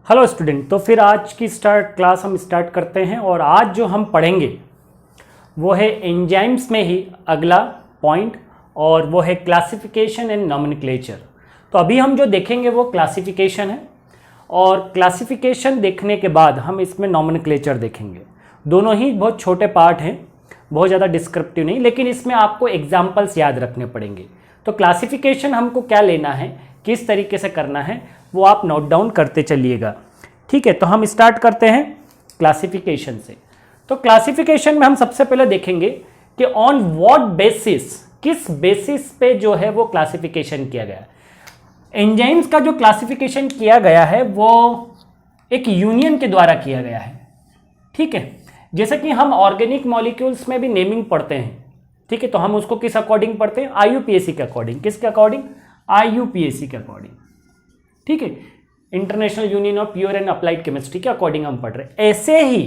Hello student, तो फिर आज की क्लास हम स्टार्ट करते हैं। और आज जो हम पढ़ेंगे वो है एंजाइम्स में ही अगला पॉइंट, और वो है क्लासिफिकेशन एंड नॉमेनक्लेचर। तो अभी हम जो देखेंगे वो क्लासिफिकेशन है, और क्लासिफिकेशन देखने के बाद हम इसमें नॉमेनक्लेचर देखेंगे। दोनों ही बहुत छोटे पार्ट हैं, बहुत ज़्यादा डिस्क्रिप्टिव नहीं, लेकिन इसमें आपको एग्जाम्पल्स याद रखने पड़ेंगे। तो क्लासिफिकेशन हमको क्या लेना है, किस तरीके से करना है, वो आप नोट डाउन करते चलिएगा। ठीक है, तो हम स्टार्ट करते हैं क्लासिफिकेशन से। तो क्लासिफिकेशन में हम सबसे पहले देखेंगे कि ऑन व्हाट बेसिस, किस बेसिस पे जो है वो क्लासिफिकेशन किया गया है। एंजाइम्स का जो क्लासिफिकेशन किया गया है वो एक यूनियन के द्वारा किया गया है। ठीक है, जैसे कि हम ऑर्गेनिक मॉलिक्यूल्स में भी नेमिंग पढ़ते हैं। ठीक है, तो हम उसको किस अकॉर्डिंग पढ़ते हैं? IUPAC के अकॉर्डिंग। किसके अकॉर्डिंग? IUPAC के अकॉर्डिंग। ठीक है, International Union of pure and applied chemistry के अकॉर्डिंग हम पढ़ रहे हैं। ऐसे ही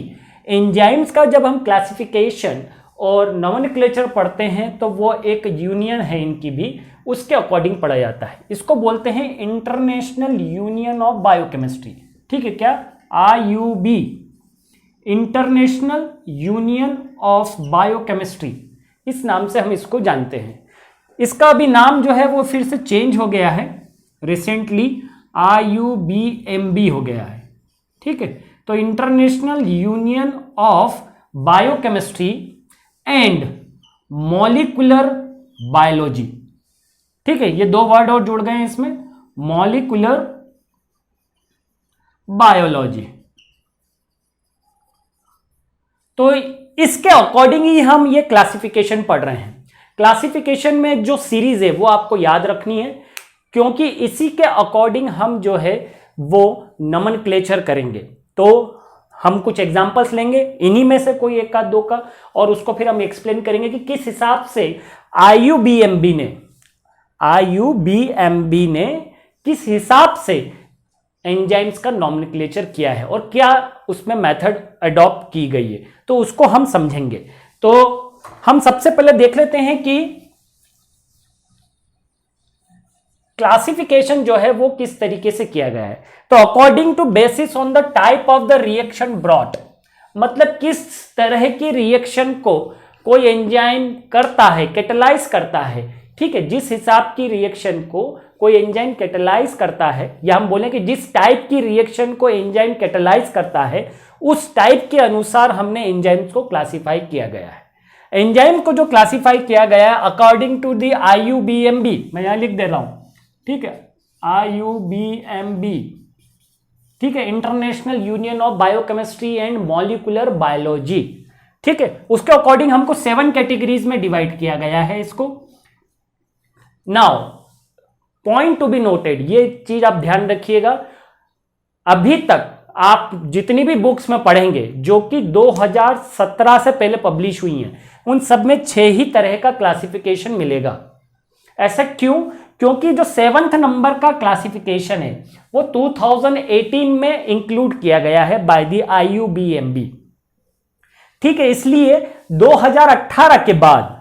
एंजाइम्स का जब हम क्लासिफिकेशन और नॉमेनक्लेचर पढ़ते हैं तो वो एक यूनियन है इनकी भी, उसके अकॉर्डिंग पढ़ा जाता है। इसको बोलते हैं इंटरनेशनल यूनियन ऑफ बायोकेमिस्ट्री। ठीक है, क्या? IUB, international Union of biochemistry, इस नाम से हम इसको जानते हैं। इसका अभी नाम जो है वो फिर से चेंज हो गया है रिसेंटली, IUBMB हो गया है। ठीक है, तो international Union of Biochemistry and Molecular biology. ठीक है, ये दो वर्ड और जुड़ गए हैं इसमें, मॉलिक्यूलर बायोलॉजी। तो इसके अकॉर्डिंग ही हम ये क्लासिफिकेशन पढ़ रहे हैं। क्लासिफिकेशन में जो सीरीज है वो आपको याद रखनी है, क्योंकि इसी के अकॉर्डिंग हम जो है वो नॉमेनक्लेचर करेंगे। तो हम कुछ एग्जांपल्स लेंगे इन्हीं में से कोई एक आध दो का, और उसको फिर हम एक्सप्लेन करेंगे कि किस हिसाब से IUBMB ने किस हिसाब से एंजाइम्स का नॉमेनक्लेचर किया है और क्या उसमें मेथड अडॉप्ट की गई है, तो उसको हम समझेंगे। तो हम सबसे पहले देख लेते हैं कि क्लासिफिकेशन जो है वो किस तरीके से किया गया है। तो according to basis on the type of the reaction brought, मतलब किस तरह की रिएक्शन को कोई एंजाइम करता है, कैटेलाइज करता है। ठीक है, जिस हिसाब की रिएक्शन को कोई एंजाइम कैटेलाइज करता है, या हम बोलें कि जिस टाइप की रिएक्शन को एंजाइम कैटेलाइज करता है, उस टाइप के अनुसार हमने एंजाइम्स को क्लासिफाई किया गया है। एंजाइम को जो क्लासिफाई किया गया है अकॉर्डिंग टू द IUBMB, मैं यहां लिख दे रहा हूं। ठीक है, IUBMB, ठीक है, International Union of Biochemistry and Molecular biology. ठीक है, उसके अकॉर्डिंग हमको 7 कैटेगरीज में डिवाइड किया गया है इसको। Now point to be noted, ये चीज आप ध्यान रखिएगा, अभी तक आप जितनी भी बुक्स में पढ़ेंगे जो कि 2017 से पहले पब्लिश हुई हैं, उन सब में 6 ही तरह का क्लासिफिकेशन मिलेगा। ऐसा क्यों? क्योंकि जो 7th नंबर का क्लासिफिकेशन है वो 2018 में इंक्लूड किया गया है बाय द IUBMB। ठीक है, इसलिए 2018 के बाद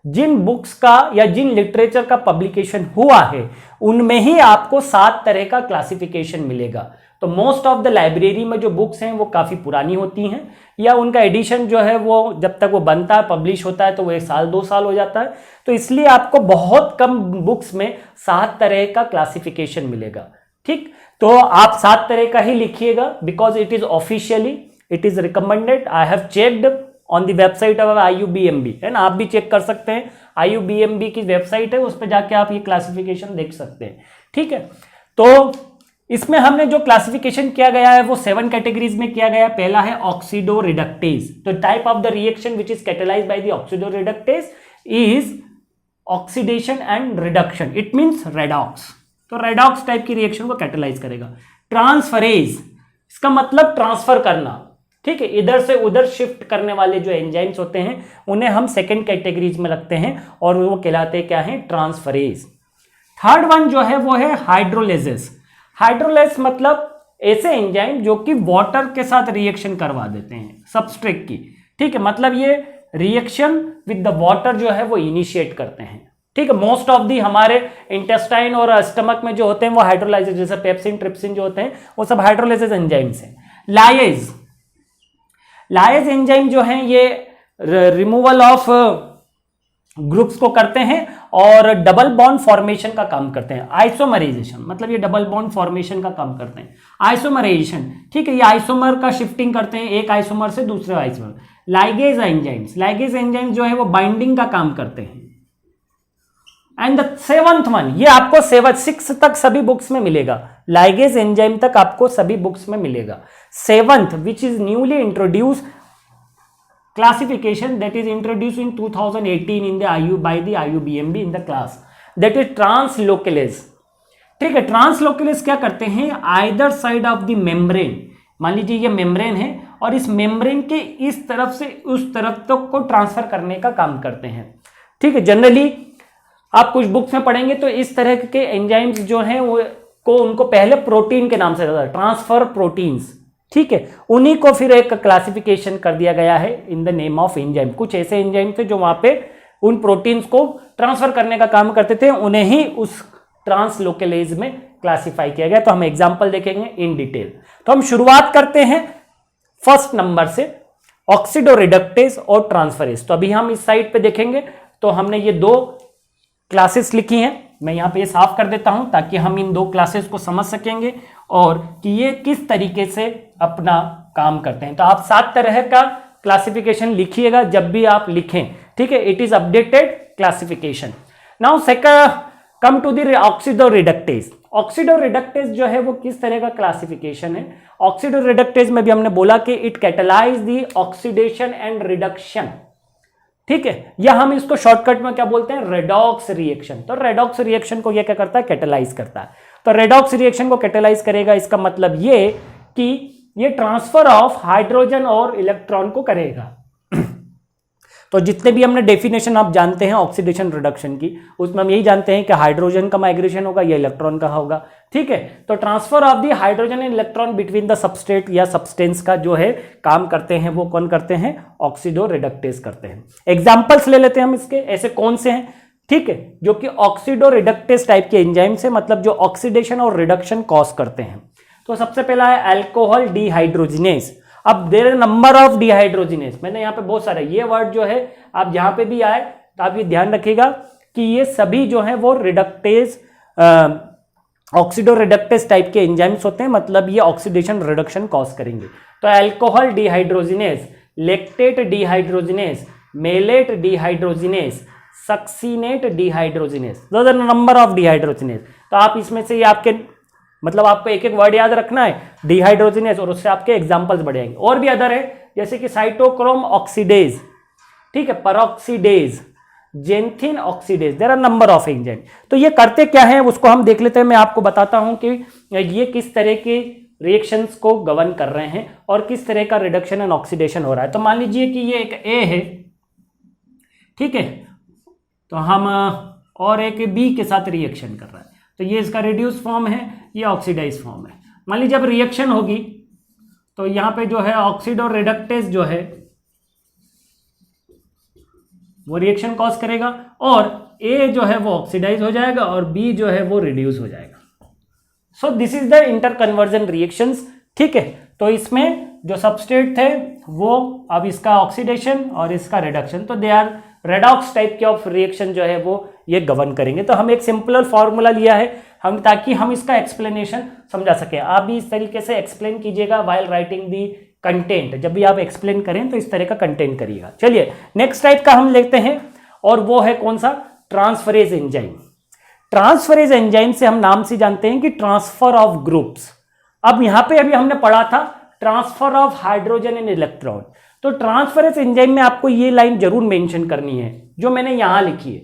जिन बुक्स का या जिन लिटरेचर का पब्लिकेशन हुआ है उनमें ही आपको 7 तरह का क्लासिफिकेशन मिलेगा। तो मोस्ट ऑफ द लाइब्रेरी में जो बुक्स हैं वो काफ़ी पुरानी होती हैं, या उनका एडिशन जो है वो जब तक वो बनता है, पब्लिश होता है, तो वो 1 साल 2 साल हो जाता है। तो इसलिए आपको बहुत कम बुक्स में 7 तरह का क्लासिफिकेशन मिलेगा। ठीक, तो आप 7 तरह का ही लिखिएगा, because it is officially, it is recommended, I have checked on the website of IUBMB, है ना, आप भी चेक कर सकते हैं। IUBMB की वेबसाइट है, उस पर जाके आप ये क्लासिफिकेशन देख सकते हैं। ठीक है, तो इसमें हमने जो क्लासिफिकेशन किया गया है वो 7 कैटेगरीज में किया गया है। पहला है ऑक्सीडो रिडक्टेज। तो type of the reaction which is catalysed by the oxido reductase is oxidation and reduction, it means redox. तो रेडॉक्स टाइप की रिएक्शन को कैटेलाइज करेगा। ट्रांसफरेज, इसका मतलब ट्रांसफर करना। ठीक है, इधर से उधर शिफ्ट करने वाले जो एंजाइम्स होते हैं उन्हें हम 2nd कैटेगरीज में रखते हैं, और वो कहलाते क्या है? ट्रांसफरेज। थर्ड वन जो है वो है हाइड्रोलेसिस। हाइड्रोलेस मतलब ऐसे एंजाइम जो कि वाटर के साथ रिएक्शन करवा देते हैं सबस्ट्रेट की। ठीक है, मतलब ये रिएक्शन विद द वाटर जो है वो इनिशिएट करते हैं। ठीक है। मोस्ट ऑफ दी हमारे इंटेस्टाइन और स्टमक में जो होते हैं वो हाइड्रोलाइजेज, जैसे पेप्सिन, ट्रिप्सिन जो होते हैं वो सब हाइड्रोलाइजेज एंजाइम्स हैं। लाइज एंजाइम जो हैं ये रिमूवल ऑफ ग्रुप्स को करते हैं और डबल बॉन्ड फॉर्मेशन का काम करते हैं। आइसोमराइजेशन मतलब ये डबल बॉन्ड फॉर्मेशन का काम करते हैं। आइसोमराइजेशन, ठीक है, ये आइसोमर का शिफ्टिंग करते हैं एक आइसोमर से दूसरे आइसोमर। लाइगेज एंजाइम्स जो है वो बाइंडिंग का काम करते हैं। एंड द सेवंथ वन, ये आपको 6 तक सभी बुक्स में मिलेगा। लाइगेज एंजाइम तक आपको सभी बुक्स में मिलेगा। Seventh, which is newly introduce classification that is introduced in 2018 in the by the IUBMB in the class, that is translocalase। ठीक है, ट्रांसलोकेलेज क्या करते हैं, either side of the membrane, मान लीजिए ये मेम्ब्रेन है और इस मेम्ब्रेन के इस तरफ से उस तरफ तक को ट्रांसफर करने का काम करते हैं। ठीक है, जनरली आप कुछ बुक्स में पढ़ेंगे तो इस तरह के एंजाइम्स जो हैं वो उनको पहले प्रोटीन के नाम से ट्रांसफर प्रोटीन्स, ठीक है, उन्हीं को फिर एक क्लासिफिकेशन कर दिया गया है in the name of enzyme. कुछ ऐसे एंजाइम थे जो वहां पे उन प्रोटीन्स को ट्रांसफर करने का काम करते थे, उन्हें ही उस ट्रांसलोकेलेज में क्लासिफाई किया गया। तो हम एग्जांपल देखेंगे इन डिटेल। तो हम शुरुआत करते हैं फर्स्ट नंबर से, ऑक्सीडोरिडक्टेज और ट्रांसफरेज। तो अभी हम इस साइड पे देखेंगे तो हमने ये 2 क्लासेस लिखी हैं, मैं यहां पे ये साफ कर देता हूं ताकि हम इन 2 क्लासेस को समझ सकेंगे और कि ये किस तरीके से अपना काम करते हैं। तो आप 7 तरह का क्लासिफिकेशन लिखिएगा जब भी आप लिखें, ठीक है। It is updated classification. Now second come to the oxidoreductase. Oxidoreductase जो है वो किस तरह का क्लासिफिकेशन है। ऑक्सीडोरिडक्टेज में भी हमने बोला कि it catalyse the oxidation and reduction, ठीक है, या हम इसको शॉर्टकट में क्या बोलते हैं, रेडॉक्स रिएक्शन। तो रेडॉक्स रिएक्शन को ये क्या करता है, कैटलाइज करता है। तो रेडॉक्स रिएक्शन को कैटलाइज करेगा, इसका मतलब ये कि ये ट्रांसफर ऑफ हाइड्रोजन और इलेक्ट्रॉन को करेगा। तो जितने भी हमने डेफिनेशन आप जानते हैं ऑक्सीडेशन रिडक्शन की, उसमें हम यही जानते हैं कि हाइड्रोजन का माइग्रेशन होगा या इलेक्ट्रॉन का होगा, ठीक है। तो transfer of the hydrogen and electron between the substrate या सब्सटेंस का जो है काम करते हैं वो कौन करते हैं, ऑक्सीडोरिडक्टेज करते हैं। एग्जांपल्स ले लेते हैं हम इसके, ऐसे कौन से हैं, ठीक है, जो कि ऑक्सीडोरिडक्टेज टाइप के एंजाइम से, मतलब जो ऑक्सीडेशन और रिडक्शन कॉज करते हैं। तो सबसे पहला है अल्कोहल डिहाइड्रोजिनेज। अब there are number of dehydrogenase, मैंने यहाँ पे बहुत सारे ये वर्ड जो है आप जहां पे भी आए तो आप ये ध्यान रखिएगा कि ये सभी जो है वो रिडक्टेज ऑक्सीडोरिडक्टेज टाइप के एंजाइम्स होते हैं, मतलब ये ऑक्सीडेशन रिडक्शन कॉज करेंगे। तो alcohol dehydrogenase, lactate dehydrogenase, malate dehydrogenase, succinate dehydrogenase, those are number of dehydrogenase. तो आप इसमें से ये आपके मतलब आपको एक एक वर्ड याद रखना है डिहाइड्रोजिनेज और उससे आपके एग्जांपल्स बढ़ जाएंगे। और भी अदर है जैसे कि साइटोक्रोम ऑक्सीडेज, ठीक है, peroxidase, xanthine oxidase, there are number of enzyme. तो ये करते क्या है उसको हम देख लेते हैं। मैं आपको बताता हूं कि ये किस तरह के रिएक्शंस को गवर्न कर रहे हैं और किस तरह का रिडक्शन एंड ऑक्सीडेशन हो रहा है। तो मान लीजिए कि ये एक ए है, ठीक है, तो हम और एक बी के साथ रिएक्शन कर रहा है, तो ये इसका रिड्यूस फॉर्म है, ये ऑक्सीडाइज फॉर्म है। मान लीजिए जब रिएक्शन होगी तो यहां पे जो है ऑक्सीडोरिडक्टेज जो है वो रिएक्शन कॉज करेगा और ए जो है वो ऑक्सीडाइज हो जाएगा और बी जो है वो रिड्यूस हो जाएगा। So this is the interconversion reactions, ठीक है। तो इसमें जो सबस्ट्रेट थे वो अब इसका ऑक्सीडेशन और इसका रिडक्शन, तो दे आर रेडॉक्स टाइप के ऑफ रिएक्शन जो है वो ये गवर्न करेंगे। तो हम एक सिंपल फॉर्मूला लिया है हम ताकि हम इसका एक्सप्लेनेशन समझा सकें। आप भी इस तरीके से एक्सप्लेन कीजिएगा व्हाइल राइटिंग दी कंटेंट, जब भी आप एक्सप्लेन करें तो इस तरह का कंटेंट करिएगा। चलिए नेक्स्ट टाइप का हम लेते हैं और वो है कौन सा, ट्रांसफरेज एंजाइम। ट्रांसफरेज एंजाइम से हम नाम से जानते हैं कि ट्रांसफर ऑफ ग्रुप्स। अब यहां पे अभी हमने पढ़ा था transfer of hydrogen and electron, तो ट्रांसफरेज एंजाइम में आपको ये लाइन जरूर मेंशन करनी है जो मैंने यहां लिखी है,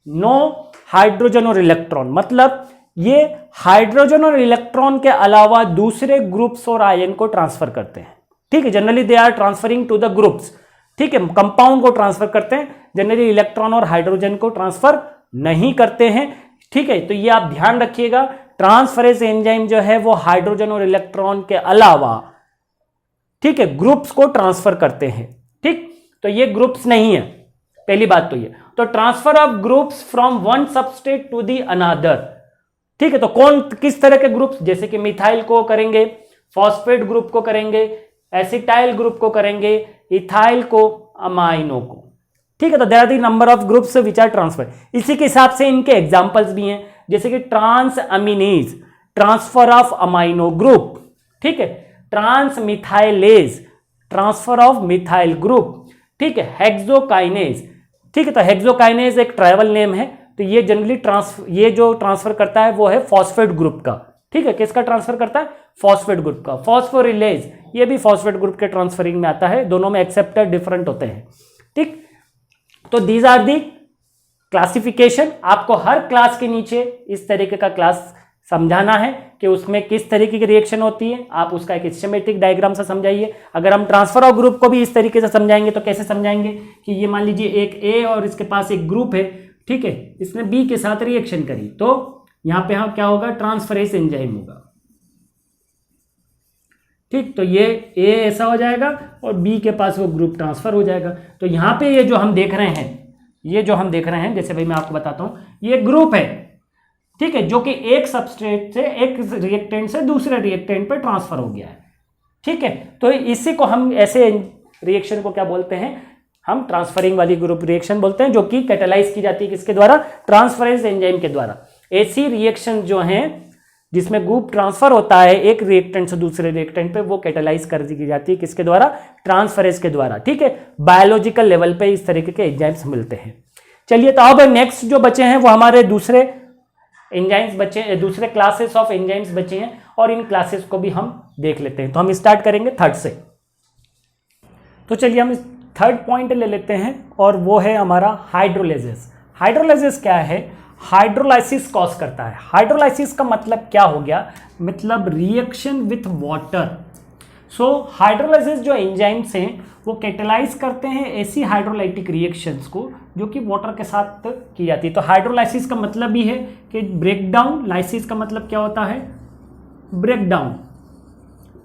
नो हाइड्रोजन और इलेक्ट्रॉन, मतलब ये हाइड्रोजन और इलेक्ट्रॉन के अलावा दूसरे ग्रुप्स और आयन को ट्रांसफर करते हैं, ठीक है। Generally they are transferring to the groups, ठीक है, कंपाउंड को ट्रांसफर करते हैं, जनरली इलेक्ट्रॉन और हाइड्रोजन को ट्रांसफर नहीं करते हैं, ठीक है। तो ये आप ध्यान रखिएगा, ट्रांसफरेज एंजाइम जो है वो हाइड्रोजन और इलेक्ट्रॉन के अलावा, ठीक है, ग्रुप्स को ट्रांसफर करते हैं, ठीक। तो ये ग्रुप्स नहीं है, पहली बात तो ये। तो transfer of groups from one substrate to the another. ठीक है, तो कौन किस तरह के ग्रुप्स, जैसे कि मिथाइल को करेंगे, फॉस्फेट ग्रुप को करेंगे, एसिटाइल ग्रुप को करेंगे, इथाइल को, अमाइनो को। ठीक है, तो there are the number of groups which are transfer. इसी के हिसाब से इनके एग्जांपल्स भी हैं, जैसे कि transaminase, transfer of amino group. ठीक है, transmethylase, transfer of methyl group. ठीक है, हेक्सोकाइनेज। ठीक है, तो हेक्सोकाइनेज एक ट्राइबल नेम है, तो ये जनरली ये जो ट्रांसफर करता है वो है फॉस्फेट ग्रुप का। ठीक है, किसका ट्रांसफर करता है? फॉस्फेट ग्रुप का। फॉस्फोरिलेज ये भी फॉस्फेट ग्रुप के ट्रांसफरिंग में आता है, दोनों में एक्सेप्टर डिफरेंट होते हैं। ठीक, तो दीज आर दी क्लासिफिकेशन। आपको हर क्लास के नीचे इस तरीके का क्लास समझाना है कि उसमें किस तरीके की रिएक्शन होती है, आप उसका एक स्कीमेटिक डायग्राम से समझाइए। अगर हम ट्रांसफर ऑफ ग्रुप को भी इस तरीके से समझाएंगे तो कैसे समझाएंगे कि ये मान लीजिए एक ए और इसके पास एक ग्रुप है, ठीक है, इसने बी के साथ रिएक्शन करी, तो यहां पे क्या होगा? ट्रांसफरेज एंजाइम होगा। ठीक, तो ये ए ऐसा हो जाएगा और बी के पास वो ग्रुप ट्रांसफर हो जाएगा। तो यहां पे ये जो हम देख रहे हैं, जैसे भाई मैं आपको बताता हूं, ये ग्रुप है, ठीक है, जो कि एक सबस्ट्रेट से, एक रिएक्टेंट से दूसरे रिएक्टेंट पे ट्रांसफर हो गया है। ठीक है, तो इसी को हम ऐसे रिएक्शन को क्या बोलते हैं? हम ट्रांसफरिंग वाली ग्रुप रिएक्शन बोलते हैं, जो कि कैटालाइज की जाती है किसके द्वारा? ट्रांसफरेंस एंजाइम के द्वारा। ऐसी रिएक्शन जो हैं जिसमें ग्रुप ट्रांसफर होता है एक रिएक्टेंट से दूसरे रिएक्टेंट पे, वो कैटालाइज कर दी जाती है किसके द्वारा? ट्रांसफरेंस के द्वारा। ठीक है, बायोलॉजिकल लेवल पे इस तरीके के एंजाइम्स मिलते हैं। चलिए, तो अब नेक्स्ट जो बचे हैं वो हमारे दूसरे एंजाइम्स बचे, दूसरे क्लासेस ऑफ एंजाइम्स बचे हैं, और इन क्लासेस को भी हम देख लेते हैं। तो हम स्टार्ट करेंगे थर्ड से। तो चलिए हम थर्ड पॉइंट ले लेते हैं, और वो है हमारा हाइड्रोलाइसिस। हाइड्रोलाइसिस क्या है? हाइड्रोलाइसिस कॉज करता है। हाइड्रोलाइसिस का मतलब क्या हो गया? मतलब reaction with water. So hydrolysis जो एंजाइम्स हैं वो कैटालाइज करते हैं ऐसी हाइड्रोलाइटिक रिएक्शंस को जो कि वाटर के साथ की जाती है। तो हाइड्रोलाइसिस का मतलब भी है कि ब्रेक डाउन। लाइसिस का मतलब क्या होता है? ब्रेक डाउन,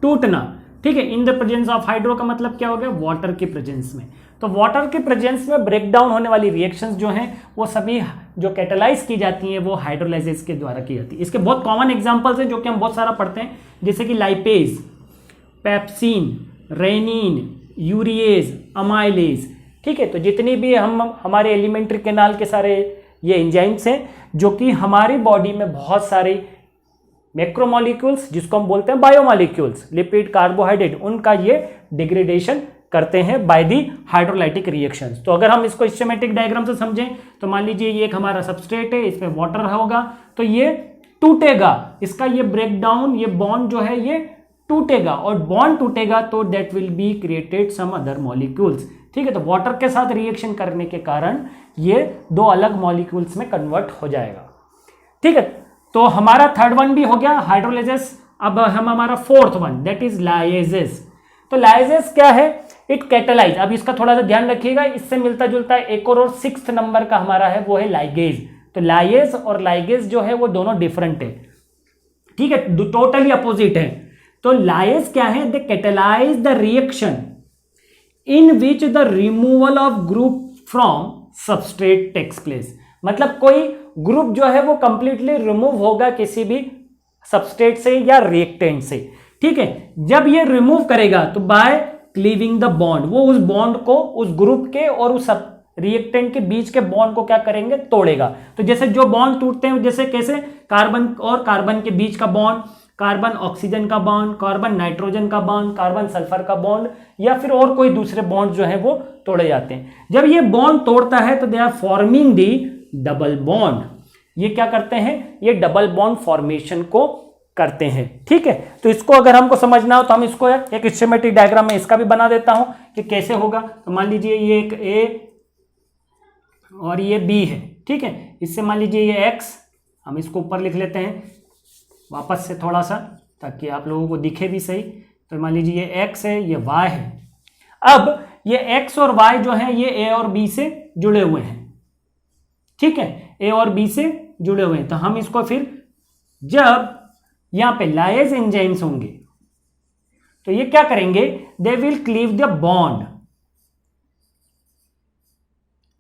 टूटना। ठीक है, in the presence of hydro का मतलब क्या हो गया? वाटर के प्रेजेंस में। तो वाटर के प्रेजेंस में ब्रेक डाउन होने वाली रिएक्शंस जो हैं वो सभी जो कैटालाइज की जाती हैं वो हाइड्रोलाइसिस के द्वारा की जाती है। इसके बहुत कॉमन एग्जांपल्स हैं जो कि हम बहुत सारा पढ़ते हैं, जैसे कि lipase, pepsin, rennin, urease, amylase. ठीक है, तो जितनी भी हमारे एलिमेंट्री कैनाल के सारे ये एंजाइम्स हैं जो कि हमारी बॉडी में बहुत सारे मैक्रोमोलिक्यूल्स, जिसको हम बोलते हैं बायोमोलिक्यूल्स, लिपिड, कार्बोहाइड्रेट, उनका ये डिग्रेडेशन करते हैं बाय दी हाइड्रोलाइटिक रिएक्शंस। तो अगर हम इसको स्कीमेटिक डायग्राम से समझें तो मान लीजिए ये एक हमारा सबस्ट्रेट है, इसमें वाटर होगा तो ये टूटेगा, इसका ये ब्रेक डाउन, ये बॉन्ड जो है ये टूटेगा, और बॉन्ड टूटेगा तो that will be created some other molecules. ठीक है, तो वाटर के साथ रिएक्शन करने के कारण ये दो अलग मॉलिक्यूल्स में कन्वर्ट हो जाएगा। ठीक है, तो हमारा थर्ड वन भी हो गया हाइड्रोलाइसिस। अब हम हमारा fourth one, that is lysis. तो लाइसिस क्या है? It catalyse. अब इसका थोड़ा सा ध्यान रखिएगा, इससे मिलता जुलता है एक और सिक्स्थ नंबर का हमारा है, वो है लाइगेज। तो लाइगेज और लाइगेज जो है वो दोनों डिफरेंट है। ठीक है, टोटली अपोजिट है। तो लाइगेज क्या है? They catalyse the reaction in which the removal of group from substrate takes place. मतलब कोई ग्रुप जो है वो कंप्लीटली रिमूव होगा किसी भी सबस्ट्रेट से या रिएक्टेंट से। ठीक है, जब ये रिमूव करेगा तो बाय क्लीविंग द बॉन्ड, वो उस बॉन्ड को, उस ग्रुप के और उस रिएक्टेंट के बीच के बॉन्ड को क्या करेंगे? तोड़ेगा। तो जैसे जो बॉन्ड टूटते हैं, जैसे कैसे? कार्बन और कार्बन के बीच का बॉन्ड, कार्बन ऑक्सीजन का बॉन्ड, कार्बन नाइट्रोजन का बॉन्ड, कार्बन सल्फर का बॉन्ड, या फिर और कोई दूसरे बॉन्ड जो है वो तोड़े जाते हैं। जब ये बॉन्ड तोड़ता है तो they are forming the double bond. ये क्या करते हैं? ये डबल बॉन्ड फॉर्मेशन को करते हैं। ठीक है, तो इसको अगर हमको समझना हो तो हम इसको एक स्कीमेटिक डायग्राम में इसका भी बना देता हूं कि कैसे होगा। तो मान लीजिए ये एक ए और ये बी है। ठीक है, इससे मान लीजिए ये एक्स, हम इसको ऊपर लिख लेते हैं वापस से थोड़ा सा ताकि आप लोगों को दिखे भी सही। तो मान लीजिए ये एक्स है, ये वाई है। अब ये एक्स और वाई जो है ये ए और बी से जुड़े हुए हैं। ठीक है, ए और बी से जुड़े हुए हैं। तो हम इसको फिर जब यहां पे लाइज एंजाइम्स होंगे तो ये क्या करेंगे? They will cleave the bond.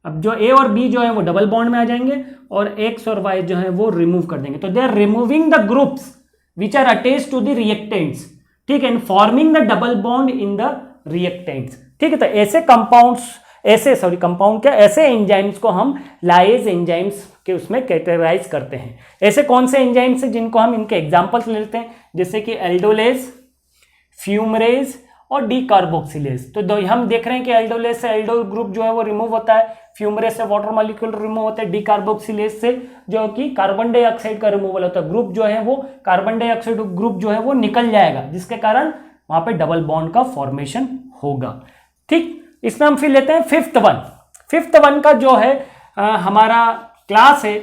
अब जो ए और बी जो है वो डबल बॉन्ड में आ जाएंगे और एक्स और वाई जो है वो रिमूव कर देंगे। तो they are removing the groups which are attached to the reactants, ठीक है, and forming the double bond in the reactants, ठीक है। तो ऐसे कंपाउंड्स, कंपाउंड क्या, ऐसे एंजाइम्स को हम लाइज एंजाइम्स के उसमें कैटेगराइज करते हैं। ऐसे कौन से एंजाइम्स हैं जिनको हम इनके एग्जांपल्स लेते हैं, जैसे कि एल्डोलेज, फ्यूमरेज और डीकार्बोक्सिलेज। तो हम देख रहे हैं कि एल्डोलेज से एल्डोल ग्रुप जो है वो रिमूव होता है, फ्यूमरेज से वाटर मॉलिक्यूल रिमूव होता है, डीकार्बोक्सिलेज से जो कि कार्बन डाइऑक्साइड का रिमूवल होता है, ग्रुप जो है वो कार्बन डाइऑक्साइड ग्रुप जो है वो निकल जाएगा, जिसके कारण वहां पे डबल बॉन्ड का फॉर्मेशन होगा, ठीक। इसमें हम फिर लेते हैं फिफ्थ वन का जो है हमारा क्लास है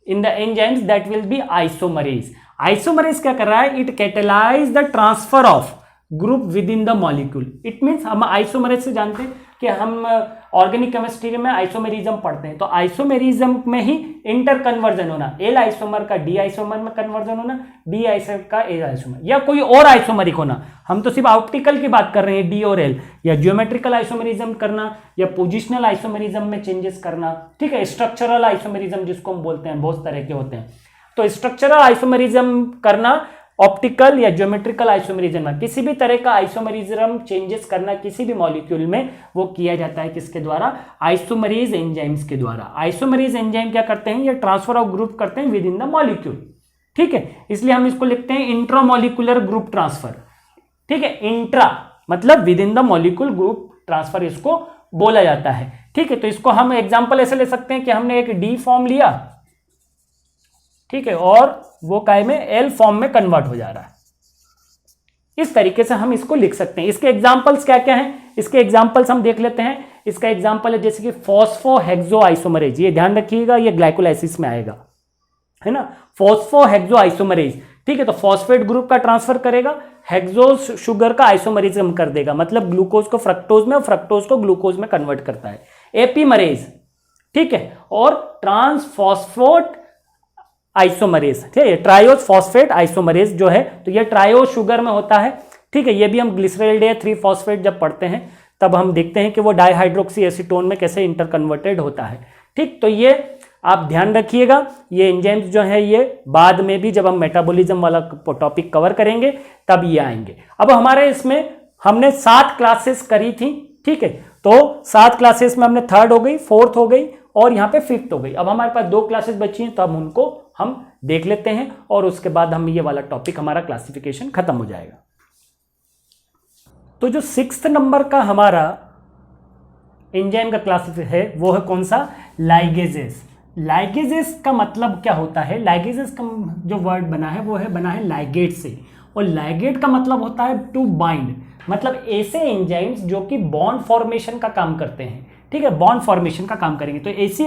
in the enzymes that will B isomerase. Isomerase क्या कर रहा है, it catalyse the transfer of group with in the molecule. It means हम आइसोमरेज से जानते हैं कि हम ऑर्गेनिक केमिस्ट्री में आइसोमेरिज्म पढ़ते हैं, तो आइसोमेरिज्म में ही इंटर कन्वर्जन होना, एल आइसोमर का डी आइसोमर में कन्वर्जन होना, डी आइसोमर का एल आइसोमर, या कोई और आइसोमरिक होना। हम तो सिर्फ ऑप्टिकल की बात कर रहे हैं, डी और एल, या ज्योमेट्रिकल आइसोमेरिज्म करना, या पोजिशनल आइसोमेरिज्म में चेंजेस करना, ठीक है। स्ट्रक्चरल आइसोमेरिज्म जिसको हम बोलते हैं, बहुत तरह के होते हैं। तो स्ट्रक्चरल आइसोमेरिज्म करना, ऑप्टिकल या ज्योमेट्रिकल आइसोमेरिज्म में किसी भी तरह का आइसोमेरिज्म चेंजेस करना किसी भी मॉलिक्यूल में, वो किया जाता है किसके द्वारा, आइसोमरेज एंजाइम्स के द्वारा। आइसोमरेज एंजाइम क्या करते हैं, ये ट्रांसफर ऑफ ग्रुप करते हैं विद इन द मॉलिक्यूल, ठीक है। इसलिए हम इसको लिखते हैं इंट्रामॉलिक्यूलर ग्रुप ट्रांसफर, ठीक है। इंट्रा मतलब with in the molecule group transfer इसको बोला जाता है, ठीक है। तो इसको हम एग्जाम्पल ऐसे ले सकते हैं कि हमने एक डी फॉर्म लिया, ठीक है, और वो काय में एल फॉर्म में कन्वर्ट हो जा रहा है। इस तरीके से हम इसको लिख सकते हैं। इसके एग्जांपल्स क्या क्या हैं, इसके एग्जांपल्स हम देख लेते हैं। इसका एग्जांपल है जैसे कि फॉस्फोहेक्सो आइसोमरेज, ये ध्यान रखिएगा, ये ग्लाइकोलाइसिस में आएगा, है ना, फॉस्फोहेक्सो आइसोमरेज, ठीक है। तो फॉस्फेट ग्रुप का ट्रांसफर करेगा, हेक्सोज शुगर का आइसोमरिज्म कर देगा, मतलब ग्लूकोज को फ्रक्टोज में और फ्रक्टोज को ग्लूकोज में कन्वर्ट करता है। एपीमरेज, ठीक है, और ट्रांसफॉस्फोट आइसोमरेज, ठीक है, ट्रायोज फॉस्फेट आइसोमरेज जो है, तो ये ट्रायोज शुगर में होता है, ठीक है। ये भी हम ग्लिसरॉल्डिहाइड 3 फॉस्फेट जब पढ़ते हैं तब हम देखते हैं कि वो डाइहाइड्रोक्सी एसीटोन में कैसे इंटर कन्वर्टेड होता है, ठीक। तो ये आप ध्यान रखिएगा, ये एंजाइम्स जो है ये बाद में भी जब हम मेटाबॉलिज्म वाला टॉपिक कवर करेंगे तब ये आएंगे। अब हमारे इसमें हमने 7 क्लासेस करी थी, ठीक है। तो 7 क्लासेस में हमने 3rd हो गई, 4th हो गई और यहाँ पे 5th हो गई। अब हमारे पास 2 क्लासेस बची हैं, तो हम उनको हम देख लेते हैं और उसके बाद हम ये वाला टॉपिक हमारा क्लासिफिकेशन खत्म हो जाएगा। तो जो 6th नंबर का हमारा एंजाइम का क्लासिफिकेशन है वो है कौन सा, लाइगेजेस। लाइगेजेस का मतलब क्या होता है, लाइगेजेस का जो वर्ड बना है वो है बना है लाइगेट से, और लाइगेट का मतलब होता है टू बाइंड, मतलब ऐसे एंजाइम्स जो कि बॉन्ड फॉर्मेशन का काम करते हैं, ठीक है, बॉन्ड फॉर्मेशन का काम करेंगे। तो ऐसी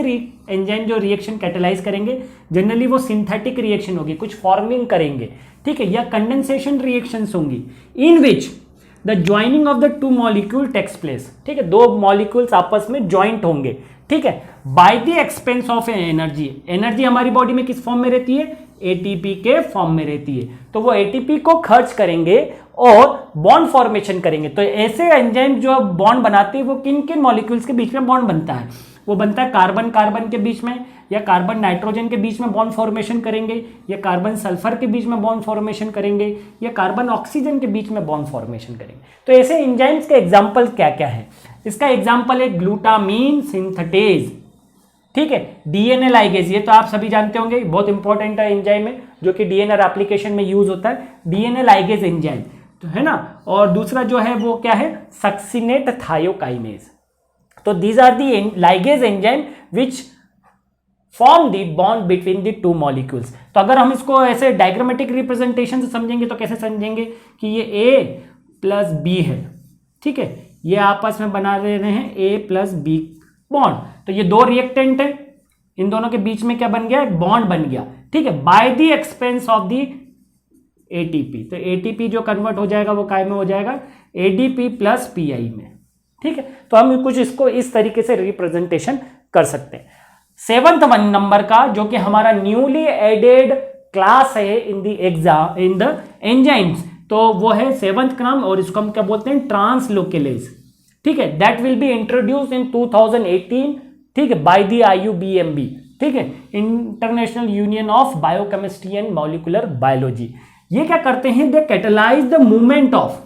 एंजाइम जो रिएक्शन कैटेलाइज करेंगे जनरली वो सिंथेटिक रिएक्शन होगी, कुछ फॉर्मिंग करेंगे, ठीक है, या कंडेंसेशन रिएक्शंस होंगी in which the joining of the 2 molecule takes place, ठीक है, 2 मॉलिक्यूल्स आपस में ज्वाइंट होंगे, ठीक है, by the expense of energy. Energy हमारी बॉडी में किस फॉर्म में रहती है, एटीपी के फॉर्म में रहती है, तो वो एटीपी को खर्च करेंगे और बॉन्ड फॉर्मेशन करेंगे। तो ऐसे एंजाइम जो बॉन्ड बनाते हैं वो किन किन मॉलिक्यूल्स के बीच में बॉन्ड बनता है, वो बनता है कार्बन कार्बन के बीच में, या कार्बन नाइट्रोजन के बीच में बॉन्ड फॉर्मेशन करेंगे, या कार्बन सल्फर के बीच में बॉन्ड फॉर्मेशन करेंगे, या कार्बन ऑक्सीजन के बीच में बॉन्ड फॉर्मेशन करेंगे। तो ऐसे एंजाइम्स के एग्जाम्पल क्या क्या है, इसका एग्जाम्पल है ग्लूटामीन सिंथेटेज, ठीक है, डीएनए लाइगेज, ये तो आप सभी जानते होंगे, बहुत इंपॉर्टेंट है एंजाइम है जो कि डीएनए एप्लीकेशन में यूज होता है, डीएनए लाइगेज एंजाइम, तो है ना। और दूसरा जो है वो क्या है, सक्सिनेट थायोकाइनेज। तो these are the ligase enzyme which form the bond between the 2 molecules. तो अगर हम इसको ऐसे डायग्रामेटिक रिप्रेजेंटेशन से समझेंगे तो कैसे समझेंगे कि ये A प्लस B है, ठीक है, ये आपस में बना रहे हैं A प्लस B बॉन्ड। तो ये 2 रिएक्टेंट है, इन दोनों के बीच में क्या बन गया, बॉन्ड बन गया, ठीक है, by the expense of the ATP. तो एटीपी जो कन्वर्ट हो जाएगा वो काय में हो जाएगा, एडीपी प्लस पीआई में, ठीक है। तो हम कुछ इसको इस तरीके से रिप्रेजेंटेशन कर सकते हैं। 7th नंबर का जो कि हमारा न्यूली एडेड क्लास है इन द एंजाइम्स, तो वो है 7th क्रम, और इसको हम क्या बोलते हैं, ट्रांसलोकेलेज, ठीक है, that will be introduced in 2018 ठीक है, बाय द IUBMB, ठीक है, International Union of Biochemistry and Molecular Biology. ये क्या करते हैं, they catalyse the movement of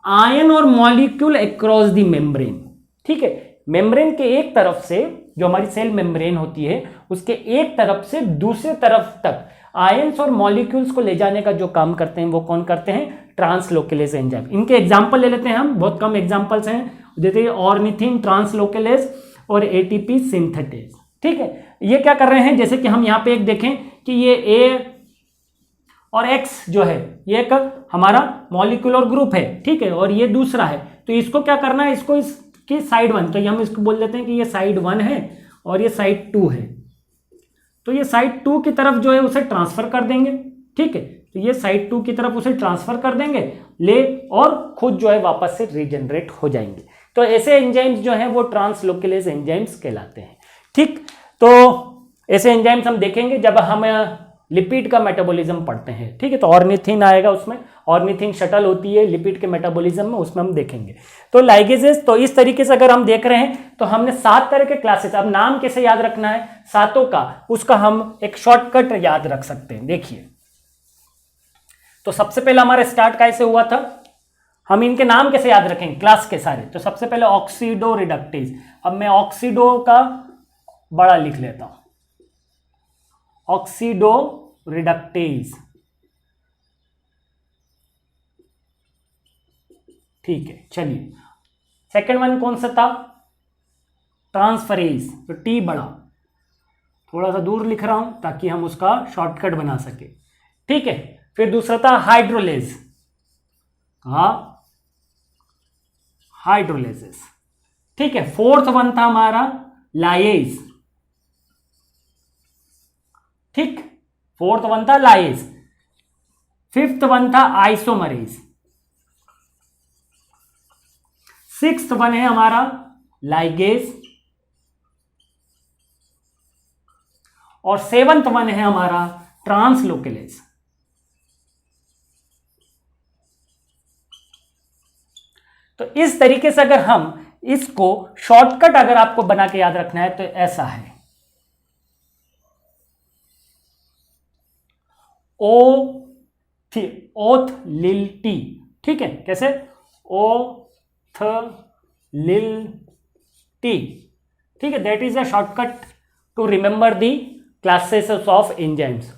ion और मॉलिक्यूल अक्रॉस द मेम्ब्रेन। ठीक है, मेम्ब्रेन के एक तरफ से, जो हमारी सेल मेम्ब्रेन होती है, उसके एक तरफ से दूसरे तरफ तक आयंस और मॉलिक्यूल्स को ले जाने का जो काम करते हैं वो कौन करते हैं, ट्रांसलोकेलेज एंजाइम। इनके एग्जांपल ले लेते हैं हम, बहुत कम एग्जांपल्स हैं, जैसे ऑर्निथिन ट्रांसलोकेलेज और ATP सिंथेटेज। ठीक है, ये क्या कर रहे हैं, जैसे कि हम यहाँ पे एक देखें कि ये A और X जो है ये एक हमारा मॉलिक्यूलर ग्रुप है, ठीक है, और ये दूसरा है, तो इसको क्या करना है, इसको इसकी साइड 1, तो हम इसको बोल देते हैं कि ये साइड 1 है और ये साइड 2 है, तो ये साइड 2 की तरफ जो है उसे ट्रांसफर कर देंगे। ठीक है, तो ये साइड 2 की तरफ उसे ट्रांसफर कर देंगे ले, और खुद जो है वापस से रीजनरेट हो जाएंगे। तो ऐसे एंजाइम्स जो हैं वो ट्रांसलोकेलेज एंजाइम्स कहलाते हैं। ठीक, तो ऐसे एंजाइम्स हम देखेंगे जब हम लिपिड का मेटाबॉलिज्म पढ़ते हैं। ठीक है, तो ऑर्निथिन आएगा उसमें, ऑर्निथिन शटल होती है लिपिड के मेटाबॉलिज्म में, उसमें हम देखेंगे। तो लाइगेजेस, तो इस तरीके से अगर हम देख रहे हैं तो हमने 7 तरह के क्लासेस, अब नाम कैसे याद रखना है सातों का, उसका हम एक शॉर्टकट याद रख सकते हैं। देखिए, तो सबसे पहले हमारा स्टार्ट कैसे हुआ था, हम इनके नाम कैसे याद रखेंगे क्लास के सारे, तो सबसे पहले ऑक्सीडो रिडक्टेज। अब मैं ऑक्सीडो का बड़ा लिख लेता हूं, ऑक्सीडो रिडक्टेज। ठीक है, चलिए सेकेंड वन कौन सा था, ट्रांसफरेज, तो टी बड़ा, थोड़ा सा दूर लिख रहा हूं ताकि हम उसका शॉर्टकट बना सके। ठीक है, फिर दूसरा था हाइड्रोलेज, कहा हाइड्रोलेसिस। ठीक है, फोर्थ वन था हमारा लाइएज। ठीक, फोर्थ वन था लाइएज। फिफ्थ वन था आइसोमरेज। सिक्स्थ वन है हमारा लाइगेज, और सेवंथ वन है हमारा ट्रांसलोकेलेज। तो इस तरीके से अगर हम इसको शॉर्टकट अगर आपको बना के याद रखना है तो ऐसा है, ओथ लिल टी। ठीक है, कैसे, ओथ लिल टी। ठीक है, that is a shortcut to remember the classes of enzymes.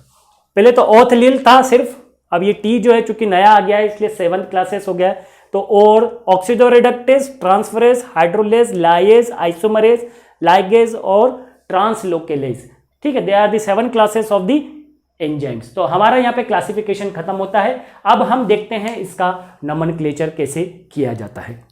पहले तो ओथ लिल था सिर्फ, अब ये टी जो है चूंकि नया आ गया है इसलिए 7 क्लासेस हो गया है। तो और oxido reductase, transferase, hydrolase, lyase, isomerase, ligase और ट्रांसलोकेलेज। ठीक है, they are the 7 classes of the enzymes. तो हमारा यहाँ पे क्लासिफिकेशन खत्म होता है। अब हम देखते हैं इसका नोमेनक्लेचर कैसे किया जाता है।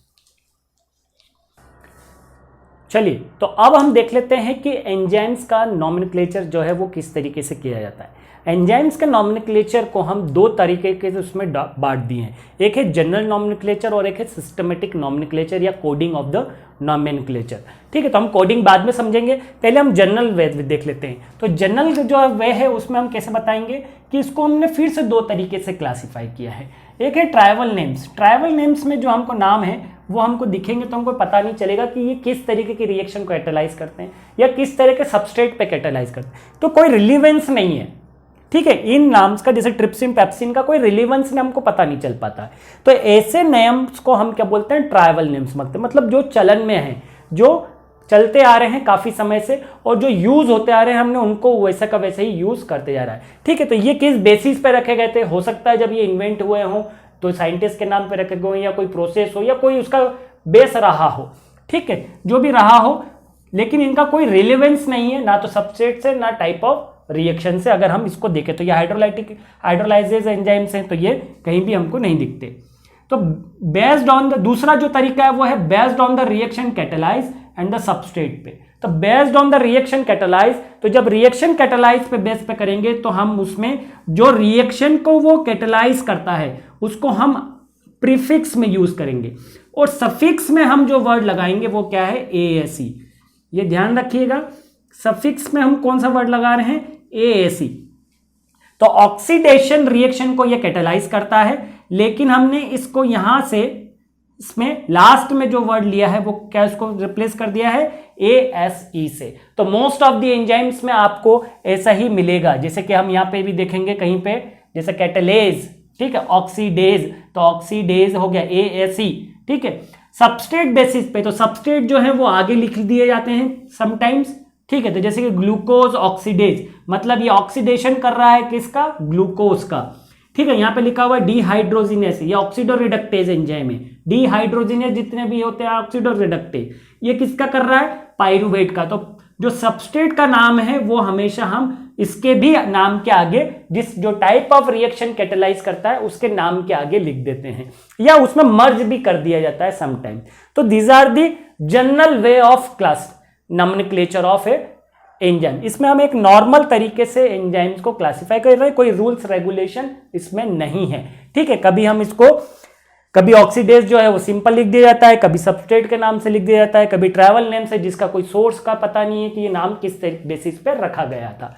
चलिए, तो अब हम देख लेते हैं कि एंजाइम्स का नोमेनक्लेचर जो है वो किस तरीके से किया जाता है। एंजाइम्स के नोमेनक्लेचर को हम 2 तरीके के उसमें बांट दिए हैं, एक है जनरल नोमेनक्लेचर और एक है सिस्टमेटिक नोमेनक्लेचर या कोडिंग ऑफ द नोमेनक्लेचर। ठीक है, तो हम कोडिंग बाद में समझेंगे, पहले हम जनरल वे देख लेते हैं। तो जनरल जो वे है उसमें हम कैसे बताएंगे कि इसको हमने फिर से 2 तरीके से क्लासीफाई किया है। एक है ट्राइवल नेम्स। ट्राइवल नेम्स में जो हमको नाम है वो हमको दिखेंगे तो हमको पता नहीं चलेगा कि ये किस तरीके की रिएक्शन को कैटालाइज करते हैं या किस तरह के सबस्ट्रेट पे कैटालाइज करते हैं, तो कोई रिलीवेंस नहीं है। ठीक है, इन नाम्स का, जैसे ट्रिप्सिन, पेप्सिन का कोई रिलीवेंस ने हमको पता नहीं चल पाता है। तो ऐसे नेम्स को हम क्या बोलते हैं, ट्राइवल नेम्स बोलते हैं। मतलब जो चलन में है, जो चलते आ रहे हैं काफी समय से और जो यूज होते आ रहे हैं, हमने उनको वैसा का वैसे ही यूज करते जा रहा है। ठीक है, तो ये किस बेसिस पे रखे गए थे, हो सकता है जब ये इन्वेंट हुए हों तो साइंटिस्ट के नाम पे रखे गए या कोई प्रोसेस हो या कोई उसका बेस रहा हो। ठीक है, जो भी रहा हो, लेकिन इनका कोई रिलेवेंस नहीं है, ना तो सबस्ट्रेट से ना टाइप ऑफ रिएक्शन से। अगर हम इसको देखें तो ये हाइड्रोलाइजेज एंजाइम्स हैं, तो ये कहीं भी हमको नहीं दिखते। तो बेस्ड ऑन द, दूसरा जो तरीका है वो है based on the reaction catalyse and the substrate पे। तो based on the reaction catalyse, तो जब रिएक्शन कैटालाइज पे बेस पे करेंगे तो हम उसमें जो रिएक्शन को वो कैटालाइज करता है उसको हम प्रीफिक्स में यूज करेंगे, और सफिक्स में हम जो वर्ड लगाएंगे वो क्या है, ASE। ये ध्यान रखिएगा, सफिक्स में हम कौन सा वर्ड लगा रहे हैं, ASE। तो ऑक्सीडेशन रिएक्शन को ये कैटालाइज करता है, लेकिन हमने इसको यहां से इसमें लास्ट में जो वर्ड लिया है वो क्या, उसको रिप्लेस कर दिया है ASE से। तो मोस्ट ऑफ द एंजाइम्स में आपको ऐसा ही मिलेगा, जैसे कि हम यहाँ पे भी देखेंगे कहीं पे, जैसे कैटलेज, ठीक है, ऑक्सीडेज, तो ऑक्सीडेज हो गया ASE, ठीक है। सबस्ट्रेट बेसिस पे, तो सबस्ट्रेट जो है वो आगे लिख दिए जाते हैं समटाइम्स, ठीक है। तो जैसे कि ग्लूकोज ऑक्सीडेज, मतलब ये ऑक्सीडेशन कर रहा है किसका, ग्लूकोज का, ठीक है। यहाँ पे लिखा हुआ है डिहाइड्रोजिनेस, ये ऑक्सीडो रिडक्टेज एंजाइम है। डिहाइड्रोजिनेस जितने भी होते हैं ऑक्सीडो रिडक्टेज, ये किसका कर रहा है, पाइरूवेट का। तो जो सबस्ट्रेट का नाम है वो हमेशा हम इसके भी नाम के आगे, जिस जो टाइप ऑफ रिएक्शन कैटेलाइज करता है उसके नाम के आगे लिख देते हैं, या उसमें मर्ज भी कर दिया जाता है समटाइम। तो these are the general way of class nomenclature of a enzyme. इसमें हम एक नॉर्मल तरीके से एंजाइम्स को क्लासिफाई कर रहे हैं, कोई रूल्स रेगुलेशन इसमें नहीं है, ठीक है। कभी हम इसको, कभी ऑक्सीडेज जो है वो सिंपल लिख दिया जाता है, कभी सबस्ट्रेट के नाम से लिख दिया जाता है, कभी ट्रैवल नेम से, जिसका कोई सोर्स का पता नहीं है कि ये नाम किस बेसिस पे रखा गया था।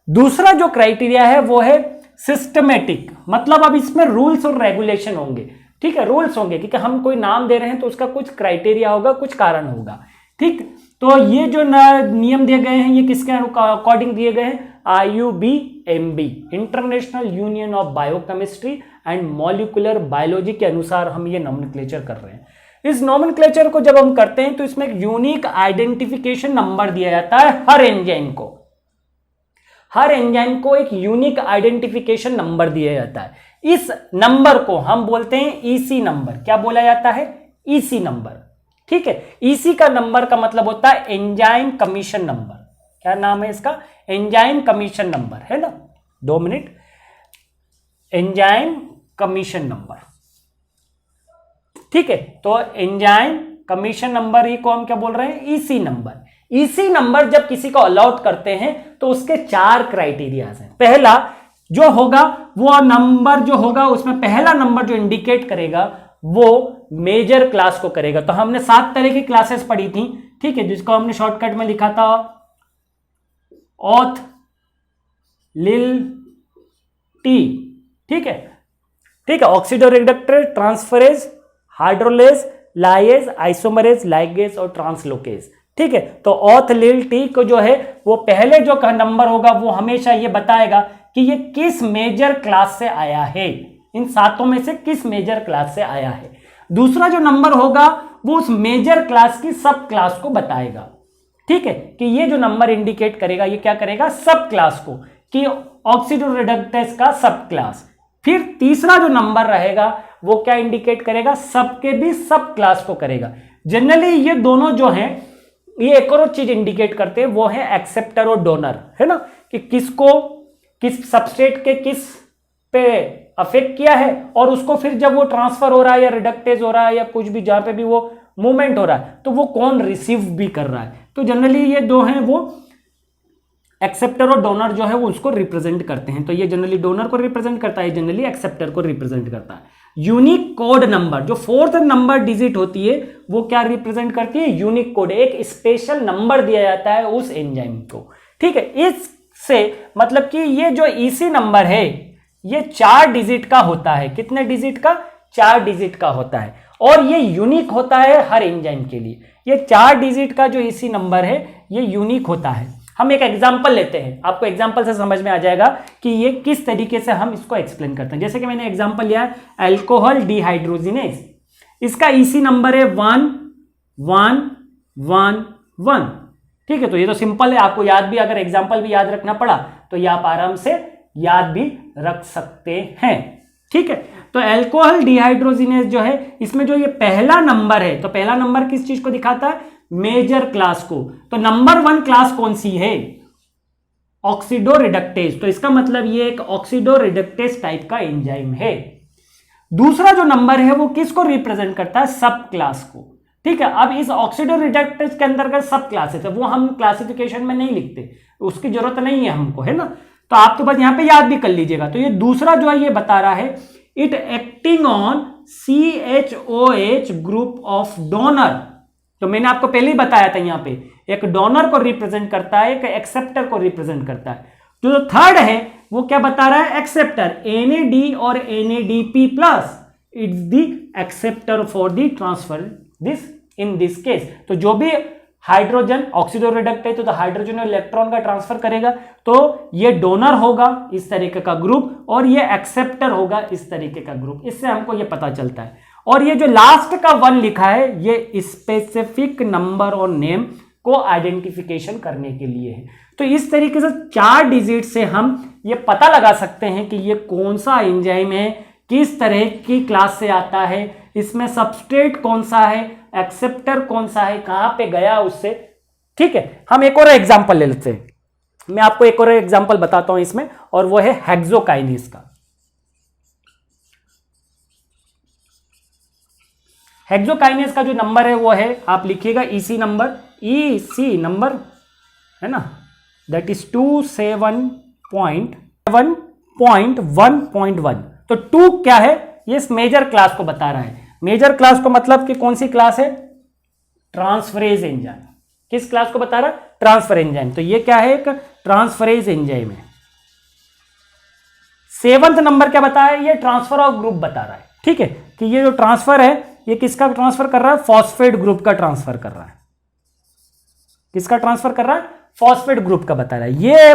दूसरा जो क्राइटेरिया है वो है सिस्टमेटिक, मतलब अब इसमें रूल्स और रेगुलेशन होंगे, ठीक है, रूल्स होंगे, क्योंकि हम कोई नाम दे रहे हैं तो उसका कुछ क्राइटेरिया होगा, कुछ कारण होगा, ठीक। तो ये जो नियम दिए गए हैं ये किसके अकॉर्डिंग दिए गए हैं, IUBMB, international Union of Biochemistry and Molecular biology के अनुसार हम ये नॉमेनक्लेचर कर रहे हैं। इस नॉमेनक्लेचर को जब हम करते हैं तो इसमें एक यूनिक आइडेंटिफिकेशन नंबर दिया जाता है हर एंजाइम को, हर एंजाइम को एक यूनिक आइडेंटिफिकेशन नंबर दिया जाता है। इस नंबर को हम बोलते हैं EC नंबर। क्या बोला जाता है, EC नंबर, ठीक है। EC का नंबर का मतलब होता है एंजाइम कमीशन नंबर। क्या नाम है इसका, एंजाइम कमीशन नंबर, है ना, 2 मिनट, एंजाइम कमीशन नंबर, ठीक है। तो एंजाइम कमीशन नंबर ही को हम क्या बोल रहे हैं, EC नंबर। EC नंबर जब किसी को अलॉट करते हैं तो उसके 4 क्राइटेरियाज हैं। पहला जो होगा वो नंबर जो होगा उसमें पहला नंबर जो इंडिकेट करेगा वो मेजर क्लास को करेगा। तो हमने 7 तरह की क्लासेस पढ़ी थी, ठीक है, जिसको हमने शॉर्टकट में लिखा था ऑथ, लिल, टी, ठीक है, ठीक है, oxidoreductase, transferase, hydrolase, lyase, isomerase, ligase और ट्रांसलोकेज, ठीक है। तो ऑथ, लिल, टी को जो है वो पहले जो नंबर होगा वो हमेशा ये बताएगा कि ये किस मेजर क्लास से आया है, इन 7 में से किस मेजर क्लास से आया है। दूसरा जो नंबर होगा वो उस मेजर क्लास की सब क्लास को बताएगा, ठीक है, कि ये जो नंबर इंडिकेट करेगा ये क्या करेगा, सब क्लास को, कि ऑक्सीडो रिडक्टेज का सब क्लास। फिर तीसरा जो नंबर रहेगा वो क्या इंडिकेट करेगा, सबके भी सब क्लास को करेगा। जनरली ये दोनों जो हैं ये एक और चीज इंडिकेट करते हैं, वो है एक्सेप्टर और डोनर, है ना, कि किसको किस सबस्ट्रेट के किस पे अफेक्ट किया है, और उसको फिर जब वो ट्रांसफर हो रहा है या रिडक्टेज हो रहा है या कुछ भी जहां पे भी वो मूवमेंट हो रहा है तो वो कौन रिसीव भी कर रहा है। तो जनरली ये दो हैं, वो एक्सेप्टर और डोनर जो है वो उसको रिप्रेजेंट करते हैं। तो ये जनरली डोनर को रिप्रेजेंट करता है, जनरली एक्सेप्टर को रिप्रेजेंट करता है। यूनिक कोड नंबर, जो 4th नंबर डिजिट होती है वो क्या रिप्रेजेंट करती है, यूनिक कोड, एक स्पेशल नंबर दिया जाता है उस एंजाइम को, ठीक है। इससे मतलब कि ये जो EC नंबर है ये 4 डिजिट का होता है। कितने डिजिट का, 4 डिजिट का होता है, और ये यूनिक होता है हर एंजाइम के लिए। ये 4 डिजिट का जो EC नंबर है ये यूनिक होता है। हम एक एग्जांपल लेते हैं, आपको एग्जांपल से समझ में आ जाएगा कि ये किस तरीके से हम इसको एक्सप्लेन करते हैं। जैसे कि मैंने एग्जांपल लिया है अल्कोहल डिहाइड्रोजिनेज, इसका EC नंबर है 1111, ठीक है। तो ये तो सिंपल है, आपको याद भी, अगर एग्जांपल भी याद रखना पड़ा तो ये आप आराम से याद भी रख सकते हैं, ठीक है। तो अल्कोहल डिहाइड्रोजिनेज जो है इसमें जो ये पहला नंबर है, तो पहला नंबर किस चीज को दिखाता है, मेजर क्लास को। तो नंबर 1 क्लास कौन सी है, ऑक्सीडो रिडक्टेज, तो इसका मतलब ये एक ऑक्सीडो रिडक्टेज टाइप का एंजाइम है। दूसरा जो नंबर है वो किसको रिप्रेजेंट करता है, सब क्लास को, ठीक है। अब इस ऑक्सीडो रिडक्टेज के अंतर्गत सब क्लासेस है, वो हम क्लासिफिकेशन में नहीं लिखते, उसकी जरूरत नहीं है हमको, है ना। तो आप तो बस यहां पे याद भी कर लीजिएगा। तो ये दूसरा जो है ये बता रहा है it acting on CHOH group of donor. तो मैंने आपको पहले ही बताया था, यहां पे एक डोनर को रिप्रेजेंट करता है, एक एक्सेप्टर को रिप्रेजेंट करता है। जो थर्ड है वो क्या बता रहा है, एक्सेप्टर NAD और NADP+, it's the acceptor for the transfer this in this case. तो जो भी हाइड्रोजन ऑक्सीडो रिडक्ट है तो हाइड्रोजन और इलेक्ट्रॉन का ट्रांसफर करेगा, तो ये डोनर होगा इस तरीके का ग्रुप और ये एक्सेप्टर होगा इस तरीके का ग्रुप। इससे हमको ये पता चलता है। और ये जो लास्ट का 1 लिखा है ये स्पेसिफिक नंबर और नेम को आइडेंटिफिकेशन करने के लिए है। तो इस तरीके से 4 डिजिट से हम ये पता लगा सकते हैं कि ये कौन सा एंजाइम है, किस तरह की क्लास से आता है, इसमें सबस्ट्रेट कौन सा है, एक्सेप्टर कौन सा है, कहां पे गया उससे। ठीक है, हम एक और एग्जांपल ले लेते हैं। मैं आपको एक और एग्जांपल बताता हूं इसमें, और वो है हेक्सोकाइनेज का। हेक्सोकाइनेज का जो नंबर है वो है, आप लिखिएगा ईसी नंबर है ना, दैट इज 27.1.1.1। तो 2 क्या है, ये इस मेजर क्लास को बता रहा है। मेजर क्लास को मतलब कि कौन सी क्लास है, ट्रांसफरेज एंजाइम। किस क्लास को बता रहा है, ट्रांसफर एंजाइम। तो ये क्या है, एक ट्रांसफरेज एंजाइम है। 7th नंबर क्या बताया, ये ट्रांसफर ऑफ ग्रुप बता रहा है। ठीक है, कि ये जो ट्रांसफर है ये किसका ट्रांसफर कर रहा है, फॉस्फेट ग्रुप का ट्रांसफर कर रहा है। किसका ट्रांसफर कर रहा है, फॉस्फेट ग्रुप का बता रहा है। ये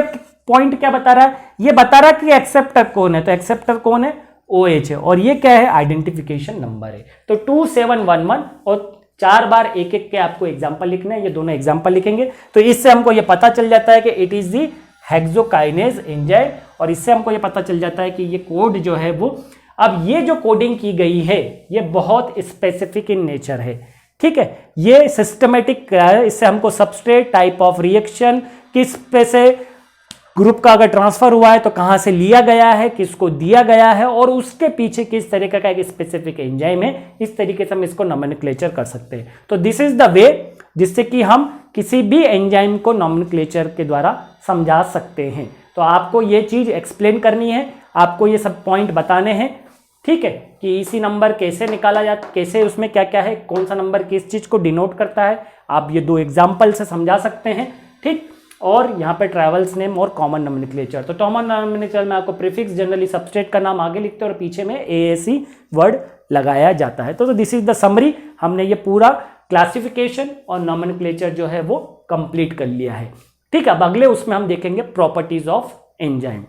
पॉइंट क्या बता रहा है, ये बता रहा है कि एक्सेप्टर कौन है। तो एक्सेप्टर कौन है, OH है। और ये क्या है, आइडेंटिफिकेशन नंबर है। तो 2711 और 4 बार एक एक के आपको एग्जाम्पल लिखना है, ये दोनों एग्जाम्पल लिखेंगे। तो इससे हमको ये पता चल जाता है कि it is the hexokinase enzyme, और इससे हमको ये पता चल जाता है कि ये कोड जो है वो, अब ये जो कोडिंग की गई है ये बहुत स्पेसिफिक इन नेचर है। ठीक है, ये सिस्टमेटिक है। इससे हमको सबस्ट्रेट, टाइप ऑफ रिएक्शन, किस पे से ग्रुप का अगर ट्रांसफर हुआ है तो कहां से लिया गया है, किसको दिया गया है, और उसके पीछे किस तरीके का एक स्पेसिफिक एंजाइम है, इस तरीके से हम इसको नोमेनक्लेचर कर सकते हैं। तो दिस इज द वे जिससे कि हम किसी भी एंजाइम को नोमेनक्लेचर के द्वारा समझा सकते हैं। तो आपको ये चीज एक्सप्लेन करनी है, आपको ये सब पॉइंट बताने हैं। ठीक है, कि इसी नंबर कैसे निकाला जाता, कैसे उसमें क्या क्या है, कौन सा नंबर किस चीज को डिनोट करता है, आप ये 2 एग्जाम्पल से समझा सकते हैं। ठीक, और यहाँ पे ट्रैवल्स नेम और कॉमन नोमेनक्लेचर। तो कॉमन नोमेनक्लेचर में आपको प्रीफिक्स, जनरली सबस्ट्रेट का नाम आगे लिखते हैं और पीछे में ASE वर्ड लगाया जाता है। तो दिस इज द समरी। हमने ये पूरा क्लासिफिकेशन और नोमेनक्लेचर जो है वो कंप्लीट कर लिया है। ठीक है, अब अगले उसमें हम देखेंगे प्रॉपर्टीज ऑफ एंजाइम।